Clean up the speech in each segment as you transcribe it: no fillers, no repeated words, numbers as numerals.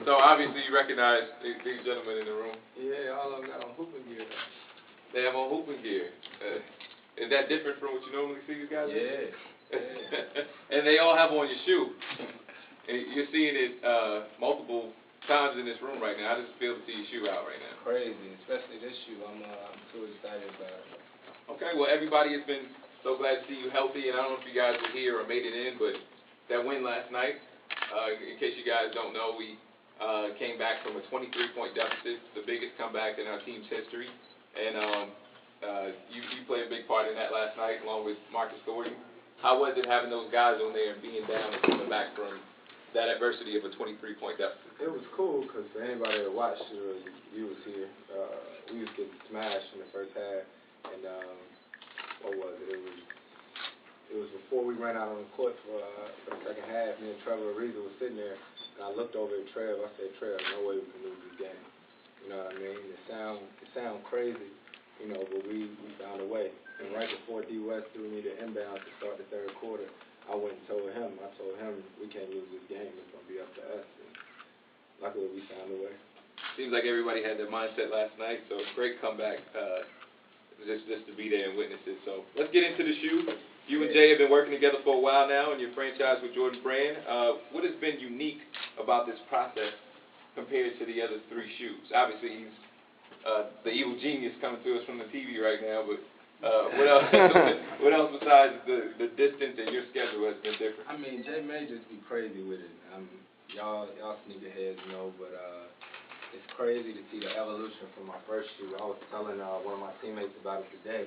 So obviously you recognize these gentlemen in the room. Yeah, all of them got on hooping gear. They have on hooping gear. Is that different from what you normally see these guys? Yeah. And they all have on your shoe. And you're seeing it multiple times in this room right now. I just feel to see your shoe out right now. Crazy, especially this shoe. I'm too excited about it. Okay, well everybody has been so glad to see you healthy, and I don't know if you guys were here or made it in, but that win last night, in case you guys don't know, we came back from a 23-point deficit, the biggest comeback in our team's history, and you played a big part in that last night along with Marcus Thornton. How was it having those guys on there and being down and coming back from that adversity of a 23-point deficit? It was cool because for anybody that watched it or you was here, we used to get smashed in the first half, and what was it? It was before we ran out on the court for the second half. Me and Trevor Ariza was sitting there, and I looked over at Trev. I said, Trev, no way we can lose this game. You know what I mean? It sound crazy, you know, but we found a way. And right before D West threw me the inbound to start the third quarter, I went and told him. We can't lose this game. It's gonna be up to us. And luckily, we found a way. Seems like everybody had their mindset last night, so great comeback. Just to be there and witness it. So let's get into the shoe. You and Jay have been working together for a while now, and your franchise with Jordan Brand. What has been unique about this process compared to the other three shoes? Obviously, he's the evil genius coming to us from the TV right now, but what else? What else besides the distance and your schedule has been different? I mean, Jay may just be crazy with it. Y'all sneakerheads know, but it's crazy to see the evolution from my first shoe. I was telling one of my teammates about it today.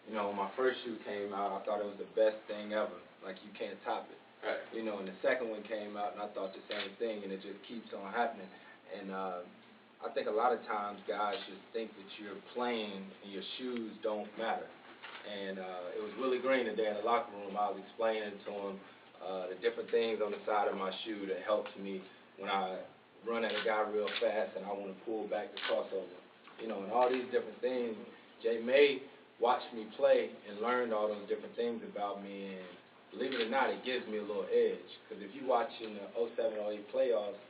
You know, when my first shoe came out, I thought it was the best thing ever. Like, you can't top it. Right. You know, and the second one came out, and I thought the same thing, and it just keeps on happening. And I think a lot of times guys just think that you're playing and your shoes don't matter. And it was Willie Green today in the locker room. I was explaining to him the different things on the side of my shoe that helps me when I run at a guy real fast and I want to pull back the crossover. You know, and all these different things. Jay May watched me play and learned all those different things about me, and believe it or not, it gives me a little edge. Because if you watch in the 07-08 playoffs,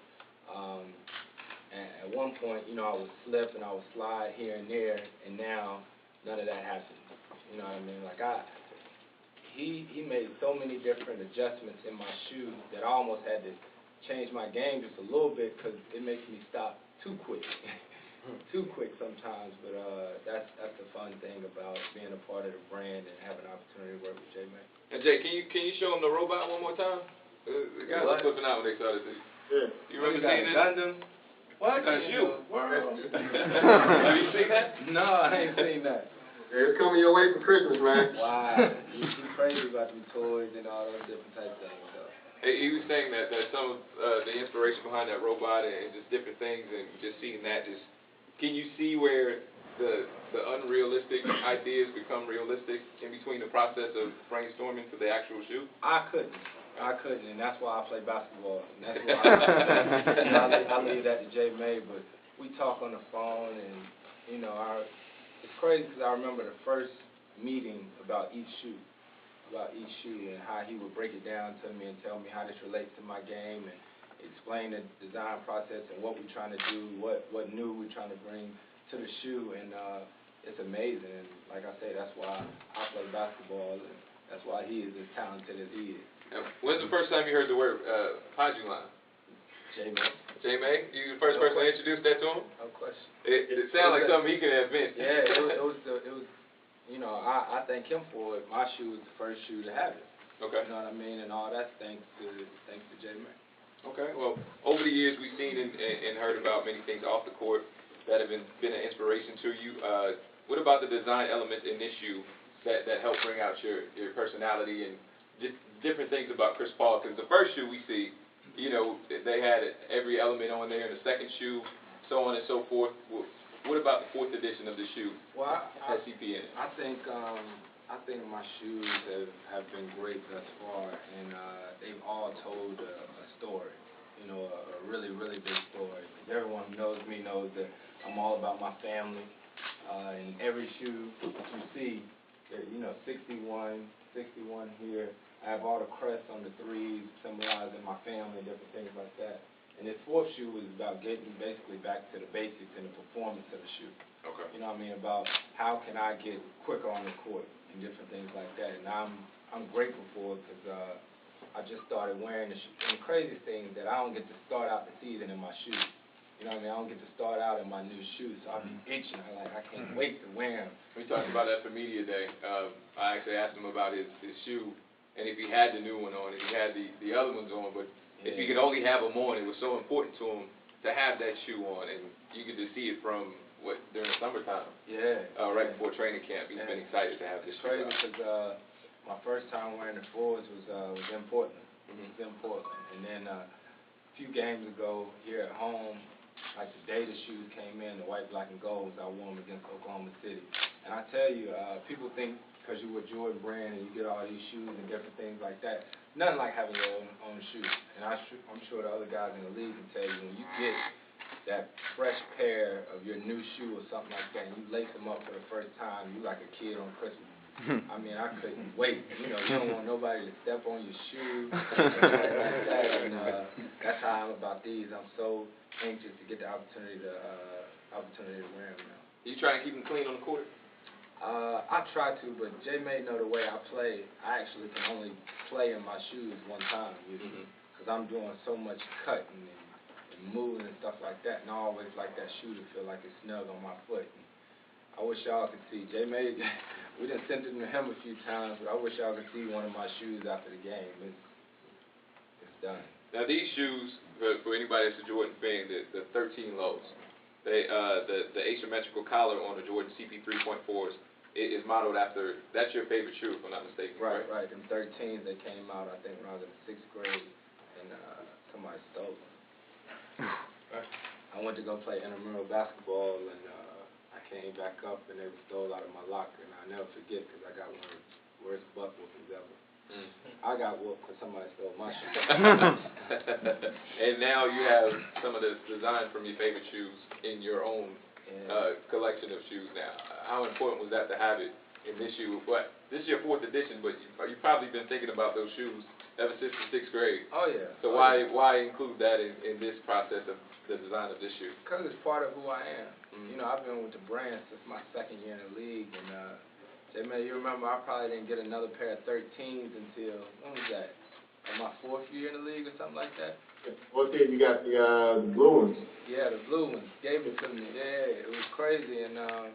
at one point, you know, I would slip and I would slide here and there, and now none of that happens. You know what I mean? Like, he made so many different adjustments in my shoe that I almost had to change my game just a little bit because it makes me stop too quick. Too quick sometimes, but that's the fun thing about being a part of the brand and having an opportunity to work with Jay May. And Jay, can you show them the robot one more time? The guys were flipping out when they saw this. Yeah. You remember seeing this? Gundam? What? That's you. World. Have you seen that? No, I ain't seen that. It's coming your way for Christmas, man. Wow. You crazy about them toys and all those different type things. He was saying that some of the inspiration behind that robot and just different things, and just seeing that, just can you see where the unrealistic ideas become realistic in between the process of brainstorming for the actual shoe? I couldn't, and that's why I play basketball. And that's why I leave that to Jay May. But we talk on the phone, and you know, it's crazy because I remember the first meeting about each shoe. And how he would break it down to me and tell me how this relates to my game and explain the design process and what we're trying to do, what new we're trying to bring to the shoe, and it's amazing. And like I say, that's why I play basketball, and that's why he is as talented as he is. When's the first time you heard the word Haji line? Jay May. Jay May? You the first person to introduce that to him? No question. It sounds like something he could invent. Yeah, it was. You know, I thank him for it. My shoe was the first shoe to have it. Okay. You know what I mean? And all that's thanks to Jay May. Okay. Well, over the years we've seen and heard about many things off the court that have been an inspiration to you. What about the design elements in this shoe that help bring out your personality and just different things about Chris Paul? Because the first shoe we see, you know, they had every element on there. The second shoe, so on and so forth. What about the fourth edition of the shoe? Well, has CP in it? I think my shoes have been great thus far, and they've all told a story. You know, a really, really big story. Everyone who knows me knows that I'm all about my family. And every shoe that you see, you know, 61 here. I have all the crests on the threes, symbolizing my family and different things like that. And this fourth shoe was about getting basically back to the basics and the performance of the shoe. Okay. You know what I mean? About how can I get quicker on the court and different things like that. And I'm grateful for it because I just started wearing the shoe. And the crazy thing is that I don't get to start out the season in my shoes. You know what I mean? I don't get to start out in my new shoes, so I'll be itching. I can't wait to wear them. We talked about that for Media Day. I actually asked him about his shoe, and if he had the new one on, if he had the other ones on, but if he could only have them on, it was so important to him to have that shoe on, and you could just see it from during the summertime. Yeah. Right before training camp, he's been excited to have this shoe crazy out. because my first time wearing the fours was in Portland. It was in Portland, and then a few games ago here at home, like the day the shoes came in, the white, black, and golds, I wore them against Oklahoma City. And I tell you, people think because you wear Jordan brand and you get all these shoes and different things like that, nothing like having your own shoes. And I'm sure the other guys in the league can tell you, when you get that fresh pair of your new shoe or something like that, and you lace them up for the first time, you like a kid on Christmas. I mean, I couldn't wait. You know, you don't want nobody to step on your shoe, like that. And that's how I'm about these. I'm so anxious to get the opportunity to wear them now. You try and keep them clean on the court? I try to, but Jay may know the way I play. I actually can only play in my shoes one time usually, because I'm doing so much cutting and moving and stuff like that, and I always like that shoe to feel like it's snug on my foot. And I wish y'all could see. Jay may, we done sent it to him a few times, but I wish y'all could see one of my shoes after the game. It's done. Now these shoes, for anybody that's a Jordan fan, the 13 lows, the asymmetrical collar on the Jordan CP3.4s is modeled after, that's your favorite shoe, if I'm not mistaken, right? Right, them 13s, they came out, I think, when I was in the 6th grade, and somebody stole them. I went to go play intramural basketball, and I came back up, and they were stole out of my locker, and I'll never forget, because I got one of the worst butt whoopings ever. I got whooped because somebody stole my shoe. And now you have some of the design from your favorite shoes in your own collection of shoes now. How important was that to have it in this shoe? What, this is your 4th edition, but you've probably been thinking about those shoes ever since the 6th grade. Oh, yeah. So why include that in this process of the design of this shoe? Because it's part of who I am. You know, I've been with the brand since my 2nd year in the league, and Jay, you remember I probably didn't get another pair of 13s until, when was that? My 4th year in the league or something like that? What year you got the blue ones? Yeah, the blue ones. Gave it to me. Yeah, it was crazy, and I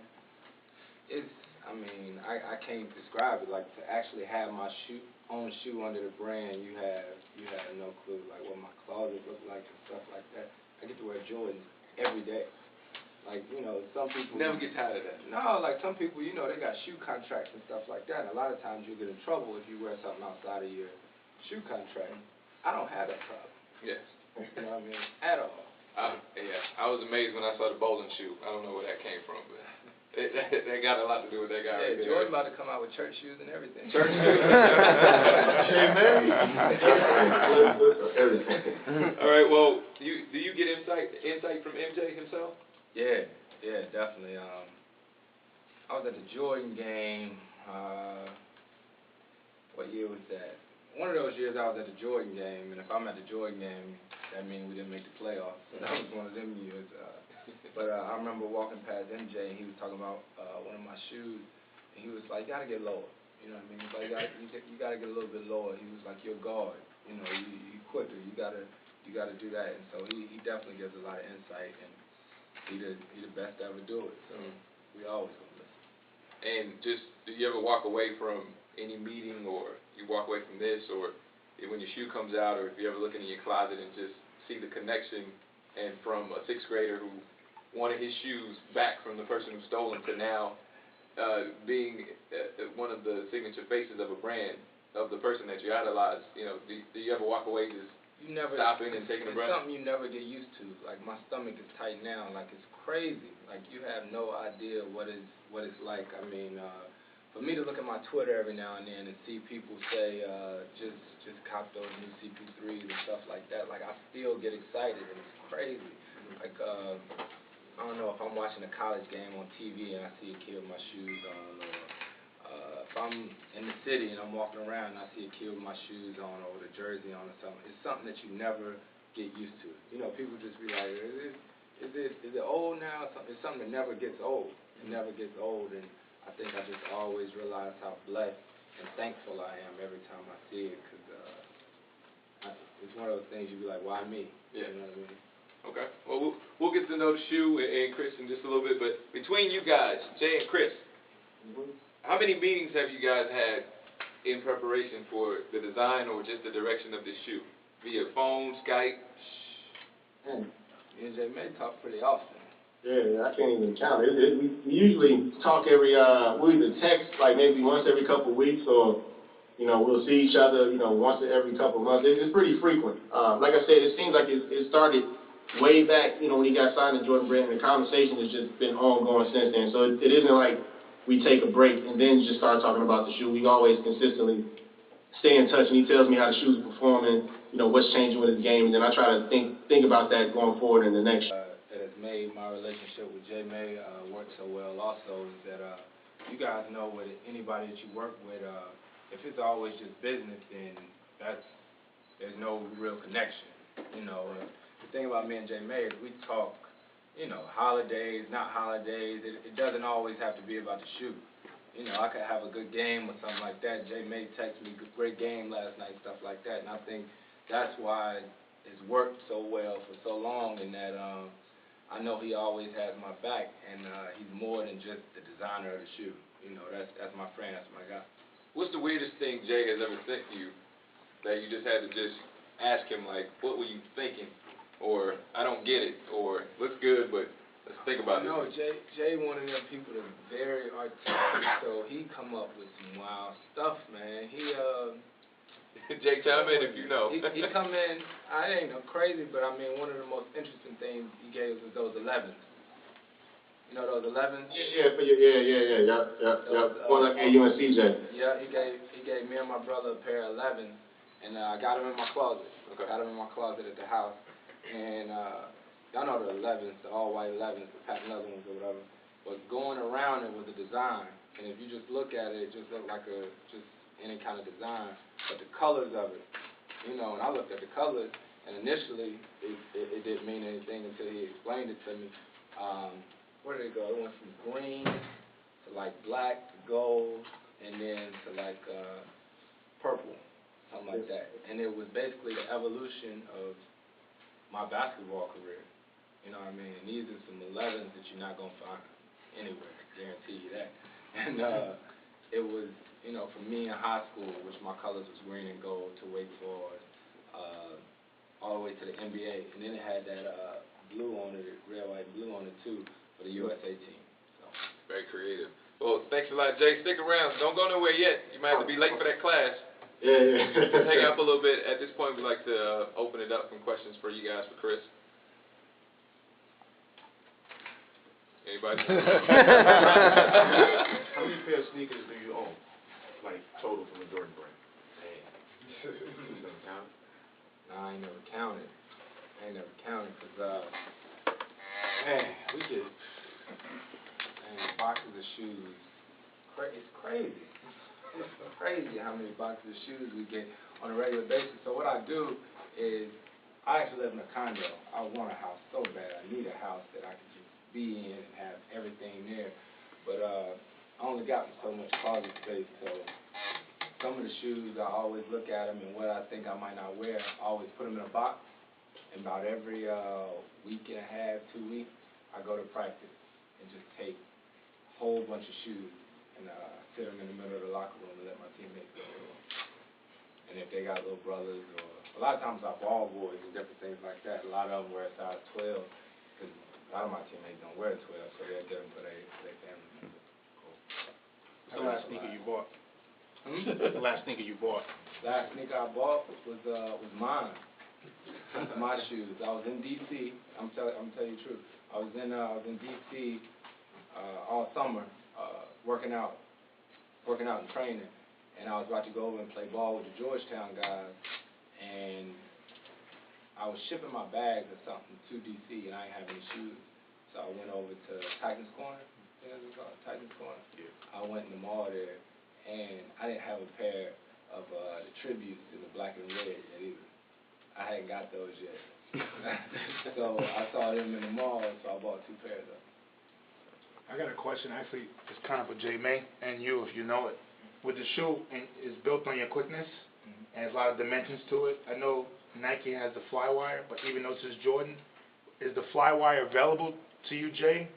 mean, I can't describe it. Like, to actually have my own shoe under the brand, you have no clue, like, what my closet looks like and stuff like that. I get to wear Jordans every day. Like, you know, some people... Never get tired of that. No, like some people, you know, they got shoe contracts and stuff like that. And a lot of times you get in trouble if you wear something outside of your shoe contract. I don't have that problem. Yes. You know what I mean? At all. Yeah, I was amazed when I saw the bowling shoe. I don't know where that came from, but they got a lot to do with that guy right there. Jordan about to come out with church shoes and everything. Church shoes. Amen. All right, well, do you get insight from MJ himself? Yeah, definitely. I was at the Jordan game, what year was that? One of those years I was at the Jordan game, and if I'm at the Jordan game, that means we didn't make the playoffs. So that was one of them years. But I remember walking past MJ, and he was talking about one of my shoes, and he was like, you gotta get lower. You know what I mean? He's like, you gotta get a little bit lower. He was like, you're guard. You know, you quicker. You gotta do that. And so he definitely gives a lot of insight, and he the best to ever do it. So we always gonna listen. And just, do you ever walk away from any meeting, or you walk away from this, or when your shoe comes out, or if you ever look into your closet and just see the connection, and from a 6th grader who wanted his shoes back from the person who stole them to now being one of the signature faces of a brand, of the person that you idolize, you know, do you ever walk away just stopping and taking a breath? It's something you never get used to. Like, my stomach is tight now. Like, it's crazy. Like, you have no idea what it's like. I mean, for me to look at my Twitter every now and then and see people say, just cop those new CP3s and stuff like that, like, I still get excited, and it's crazy. Like, I don't know, if I'm watching a college game on TV and I see a kid with my shoes on, or if I'm in the city and I'm walking around and I see a kid with my shoes on or with a jersey on or something, it's something that you never get used to. You know, people just be like, is it old now? It's something that never gets old. It never gets old, and I think I just always realize how blessed and thankful I am every time I see it, because it's one of those things you be like, why me? Yeah. You know what I mean? Okay. Well, we'll get to know the shoe and Chris in just a little bit, but between you guys, Jay and Chris, how many meetings have you guys had in preparation for the design or just the direction of this shoe? Via phone, Skype? Me and Jay May talk pretty often. Yeah, I can't even count it. We usually talk we either text like maybe once every couple of weeks, or, you know, we'll see each other, you know, once every couple of months. It's pretty frequent. Like I said, it seems like it started way back, you know, when he got signed to Jordan Brand, and the conversation has just been ongoing since then. So it isn't like we take a break and then just start talking about the shoe. We always consistently stay in touch, and he tells me how the shoes are performing, you know, what's changing with his game, and then I try to think about that going forward in the next That has made my relationship with Jay May work so well also is that you guys know with anybody that you work with, if it's always just business, then there's no real connection, you know. The thing about me and Jay May is we talk, you know, holidays, not holidays. It doesn't always have to be about the shoe. You know, I could have a good game or something like that. Jay May texted me, great game last night, stuff like that. And I think that's why it's worked so well for so long, in that I know he always has my back, and he's more than just the designer of the shoe. You know, that's my friend, that's my guy. What's the weirdest thing Jay has ever sent you that you just had to just ask him, like, what were you thinking? Or, I don't get it, or, looks good, but let's think about it. No, Jay one of them people that's very artistic, so he come up with some wild stuff, man. Jay, chime in if you know. he come in, I ain't no crazy, but I mean, one of the most interesting things he gave was those 11s. You know those 11s? Yeah. One like you and CJ. Yeah, he gave me and my brother a pair of 11s, and I got them in my closet. Okay. Got them in my closet at the house, and y'all know the 11s, the all white 11s, the patent leather ones or whatever. But going around it was a design, and if you just look at it, it just looked like just any kind of design. But the colors of it, you know, and I looked at the colors, and initially it didn't mean anything until he explained it to me. Where did it go? It went from green to like black to gold, and then to like purple, something like that. And it was basically the evolution of my basketball career. You know what I mean? And these are some 11s that you're not going to find anywhere, I guarantee you that. And it was, you know, from me in high school, which my colors was green and gold, to Wake Forest, all the way to the NBA. And then it had that blue on it, red, white, and blue on it too, for the USA team. So. Very creative. Well, thanks a lot, Jay. Stick around. Don't go nowhere yet. You might have to be late for that class. Yeah. Just hang out for a little bit. At this point, we'd like to open it up from questions for you guys, for Chris. Anybody? How many pair of sneakers do you own? Like, total from the Jordan brand? You never count? Nah, I ain't never counted. Because, man, we get boxes of shoes. It's crazy. It's crazy how many boxes of shoes we get on a regular basis. So what I do is, I actually live in a condo. I want a house so bad. I need a house that I can just be in and have everything there. But I only got so much closet space, so some of the shoes, I always look at them, and what I think I might not wear, I always put them in a box. And about every week and a half, 2 weeks, I go to practice and just take a whole bunch of shoes and sit them in the middle of the locker room and let my teammates go through them. And if they got little brothers, or a lot of times our ball boys and different things like that, a lot of them wear a size 12, because a lot of my teammates don't wear 12, so they'll get them for their family members. What's the last sneaker you bought? Hmm? The last sneaker you bought? Last sneaker I bought was mine. My shoes. I was in D.C. I'm telling you the truth. I was in D.C. All summer, working out and training, and I was about to go over and play ball with the Georgetown guys, and I was shipping my bags or something to D.C. and I didn't have any shoes, so I went over to Titans Corner. You know what it's called? Titans Corner. Yeah. I went in the mall there, and I didn't have a pair of the tributes in the black and red yet either. I hadn't got those yet. So I saw them in the mall, so I bought 2 pairs of them. I got a question, actually, it's kind of for J. May and you, if you know it. With the shoe, it's built on your quickness, and there's a lot of dimensions to it. I know Nike has the Flywire, but even though this is Jordan, is the Flywire available to you, Jay,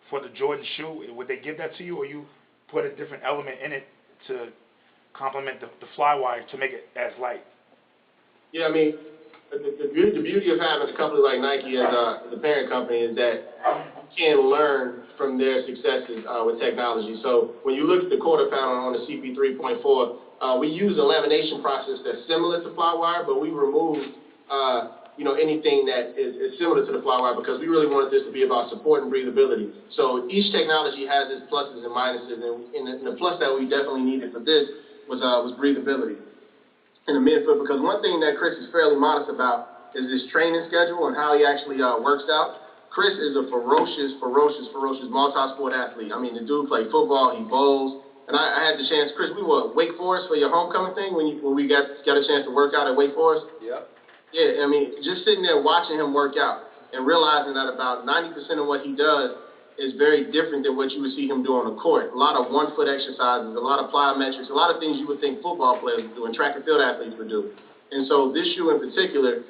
for the Jordan shoe? Would they give that to you, or you put a different element in it to complement the Flywire to make it as light? Yeah, I mean, the beauty of having a company like Nike as the parent company is that you can learn from their successes with technology. So when you look at the quarter panel on the CP3.IV, we use a lamination process that's similar to Flywire, but we removed anything that is similar to the Flywire because we really wanted this to be about support and breathability. So each technology has its pluses and minuses, and the plus that we definitely needed for this was breathability in the midfoot, because one thing that Chris is fairly modest about is his training schedule and how he actually works out. Chris is a ferocious multi-sport athlete. I mean, the dude played football, he bowls, and I had the chance. Chris, we were at Wake Forest for your homecoming thing when we got a chance to work out at Wake Forest. Yep. Yeah, I mean, just sitting there watching him work out and realizing that about 90% of what he does is very different than what you would see him do on the court. A lot of one-foot exercises, a lot of plyometrics, a lot of things you would think football players would do and track and field athletes would do. And so this shoe in particular,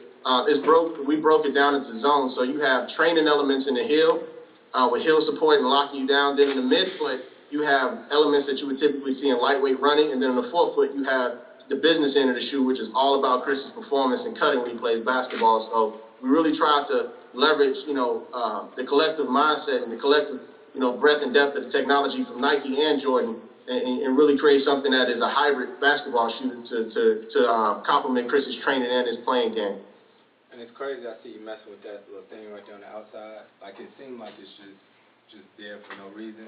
we broke it down into zones. So you have training elements in the heel, with heel support and locking you down. Then in the midfoot, you have elements that you would typically see in lightweight running. And then in the forefoot, you have the business end of the shoe, which is all about Chris's performance and cutting when he plays basketball. So we really tried to leverage, the collective mindset and the collective, breadth and depth of the technology from Nike and Jordan, and really create something that is a hybrid basketball shoe to complement Chris's training and his playing game. And it's crazy, I see you messing with that little thing right there on the outside. Like, it seemed like it's just there for no reason.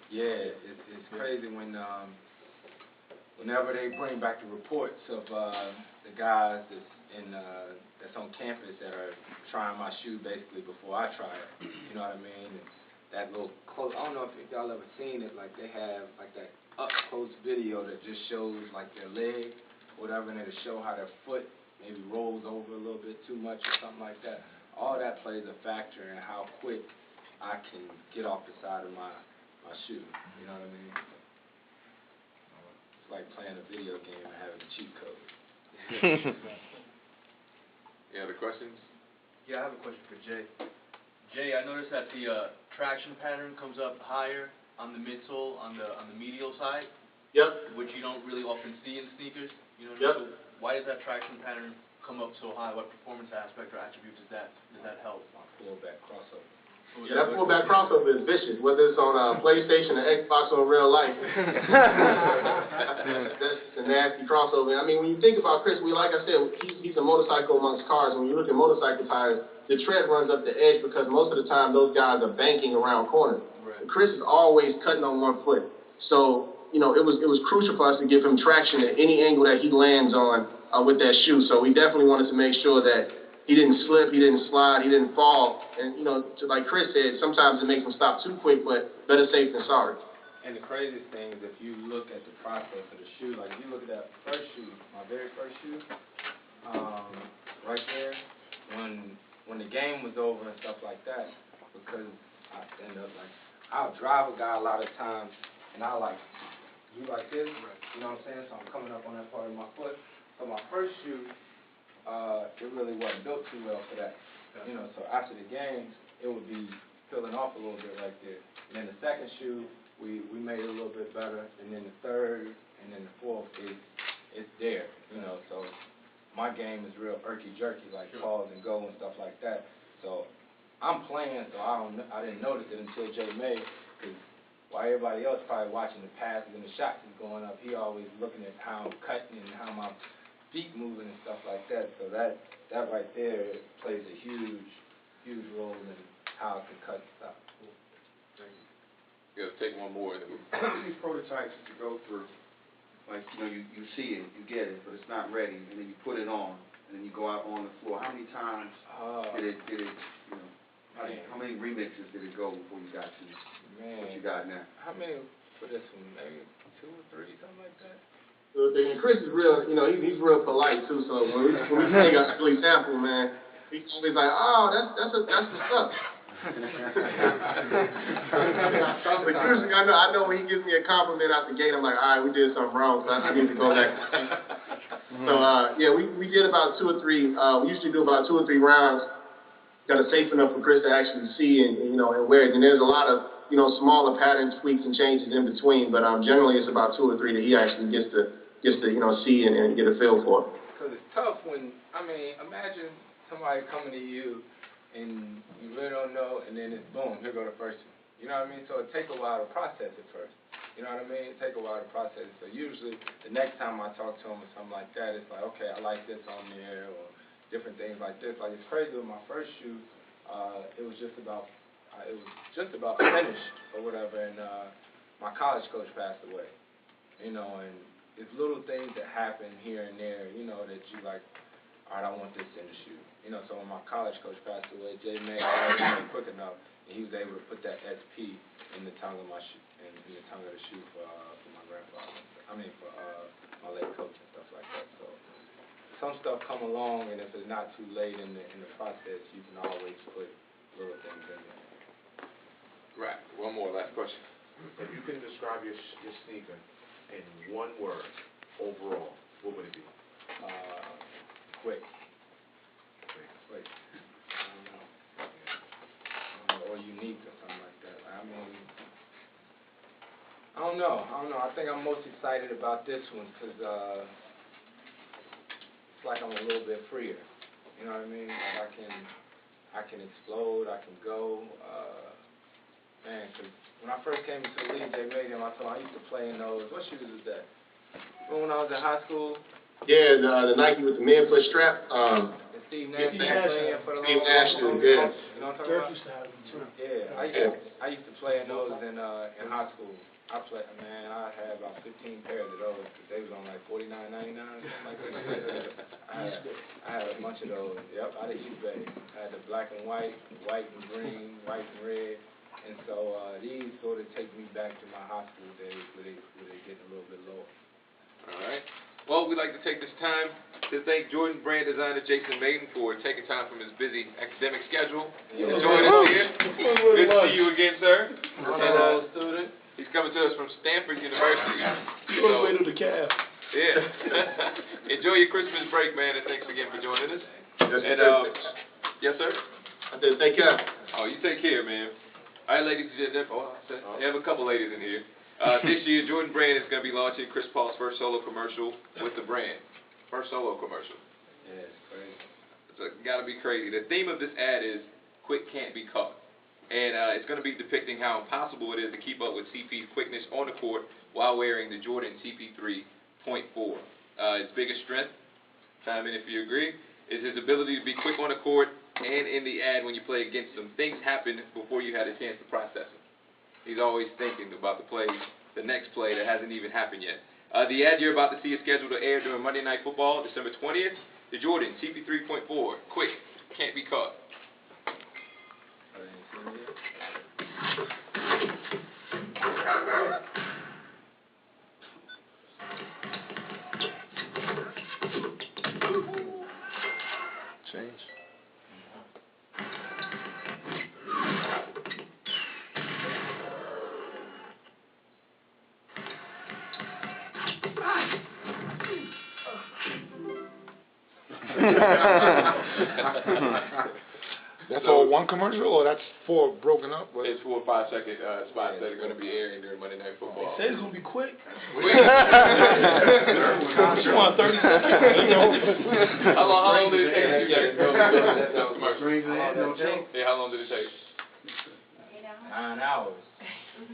Yeah, it's crazy when whenever they bring back the reports of the guys that's on campus that are trying my shoe basically before I try it. You know what I mean? And that little close, I don't know if y'all ever seen it, like they have like that up close video that just shows like their leg, whatever, and it'll show how their foot maybe rolls over a little bit too much or something like that. All that plays a factor in how quick I can get off the side of my shoe. You know what I mean? It's like playing a video game and having a cheat code. Any other questions? Yeah, I have a question for Jay. Jay, I noticed that the traction pattern comes up higher on the midsole, on the medial side. Yep. Which you don't really often see in sneakers. You know what Yep. I mean? So why does that traction pattern come up so high? What performance aspect or attribute does that help? My fullback crossover. Yeah, that fullback crossover is vicious, whether it's on PlayStation or Xbox or real life. That's a nasty crossover. I mean, when you think about Chris, like I said, he's a motorcycle amongst cars. When you look at motorcycle tires, the tread runs up the edge because most of the time those guys are banking around corners. Right. Chris is always cutting on one foot. So, it was crucial for us to give him traction at any angle that he lands on with that shoe. So we definitely wanted to make sure that he didn't slip, he didn't slide, he didn't fall. And, like Chris said, sometimes it makes him stop too quick, but better safe than sorry. And the craziest thing is if you look at the process of the shoe, like if you look at that first shoe, my very first shoe, right there, when the game was over and stuff like that, because I end up I'll drive a guy a lot of times, and I'll do like this, you know what I'm saying? So I'm coming up on that part of my foot. So my first shoe, it really wasn't built too well for that. So after the games, it would be peeling off a little bit right there. And then the second shoe, we made it a little bit better. And then the third, and then the fourth, it's there. So my game is real irky-jerky, like pause and go and stuff like that. So I'm playing, so I didn't notice it until Jay May, because while everybody else probably watching the passes and the shots is going up, he always looking at how I'm cutting and how my feet moving and stuff like that. So that right there plays a huge role in how I can cut and stop. Yeah, take one more. These prototypes that you go through, like, you see it, you get it, but it's not ready, and then you put it on, and then you go out on the floor. How many times did it how many remixes did it go before you got to what you got now? How many for this one? Maybe 2 or 3, something like that? And Chris is real, he's real polite too. So when we take a silly sample, man, He's always like, oh, that's what's up. But usually I know when he gives me a compliment out the gate, I'm like, all right, we did something wrong, so I need to go back. So yeah, we did about 2 or 3. We usually do about 2 or 3 rounds. Got it safe enough for Chris to actually see and and wear it. And there's a lot of smaller pattern tweaks and changes in between, but generally it's about 2 or 3 that he actually gets to see and get a feel for. Because it's tough when, imagine somebody coming to you and you really don't know, and then it's boom, here go the first one. You know what I mean? So it takes a while to process it first. You know what I mean? It takes a while to process it. So usually the next time I talk to him or something like that, it's like, okay, I like this on there, or different things like this. Like, it's crazy with my first shoe, it was just about finished or whatever, and my college coach passed away. And it's little things that happen here and there, that you like, all right, I want this in the shoe. So when my college coach passed away, Jay May wasn't quick enough, and he was able to put that SP in the tongue of my shoe, in the tongue of the shoe for my grandfather. For my late coach and stuff like that. So some stuff come along, and if it's not too late in the process, you can always put little things in there. Right. One more, last question. If you can describe your sneaker in one word, overall, what would it be? Quick. Or unique or something like that. I don't know. I think I'm most excited about this one because it's like I'm a little bit freer. You know what I mean? Like I can explode. I can go. Because when I first came into the league, they made him. I used to play in those. What shoes is that? When I was in high school. Yeah, the Nike with the man-foot strap. Steve Nash playing for the Steve Nash, yeah. You know what I'm talking about? Used to have them too. Yeah, I used to play in those in high school. I had about 15 pairs of those because they was on like $49.99 or something like that. I had a bunch of those. Yep, out of eBay. I had the black and white, white and green, white and red. And so these sort of take me back to my high school days where they get a little bit lower. All right. Well, we'd like to take this time to thank Jordan brand designer Jason Maiden for taking time from his busy academic schedule to join us here. Good to see you again, sir. And student. He's coming to us from Stanford University. You on the way to the calf. Yeah. Enjoy your Christmas break, man, and thanks again for joining us. Yes, sir? I said, take care. Oh, you take care, man. All right, ladies and gentlemen. We have a couple ladies in here. This year, Jordan Brand is going to be launching Chris Paul's first solo commercial with the brand. First solo commercial. Yeah, it's crazy. It's got to be crazy. The theme of this ad is "Quick Can't Be Caught," and it's going to be depicting how impossible it is to keep up with CP's quickness on the court while wearing the Jordan CP3.IV. His biggest strength, chime in if you agree, is his ability to be quick on the court and in the ad when you play against him. Things happen before you had a chance to process them. He's always thinking about the next play that hasn't even happened yet. The ad you're about to see is scheduled to air during Monday Night Football, December 20th. The Jordan CP3.IV. Quick, can't be caught. Change. That's all one commercial, or that's 4 broken up? It's 4 or 5 second spots that are going to be airing during Monday Night Football. Say it's gonna be quick. Quick. You want 30 seconds? How long did it take you to get that commercial? Yeah, how long did it take? 9 hours.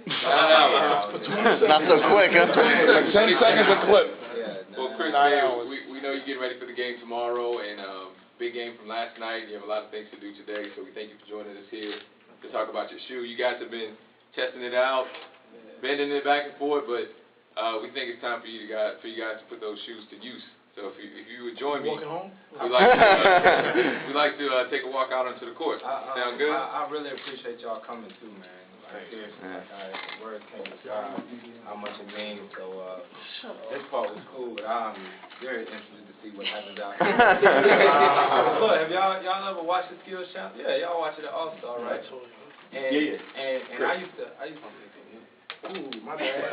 9 hours. Not so quick, huh? Like 10 seconds a clip. Well, Chris, man, we know you're getting ready for the game tomorrow, and big game from last night. You have a lot of things to do today, so we thank you for joining us here to talk about your shoe. You guys have been testing it out, bending it back and forth, but we think it's time for you guys to put those shoes to use. So if you would join me, Walking home? we'd like to take a walk out onto the court. Sound good? I really appreciate y'all coming too, man. Like, seriously, words can't describe how much it means. So, this part was cool, but I'm very interested to see what happens out here. Look, have y'all ever watched the Skills Channel? Yeah, y'all watch it at All Star, right? And, and I used to. Ooh, my bad.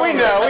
We know.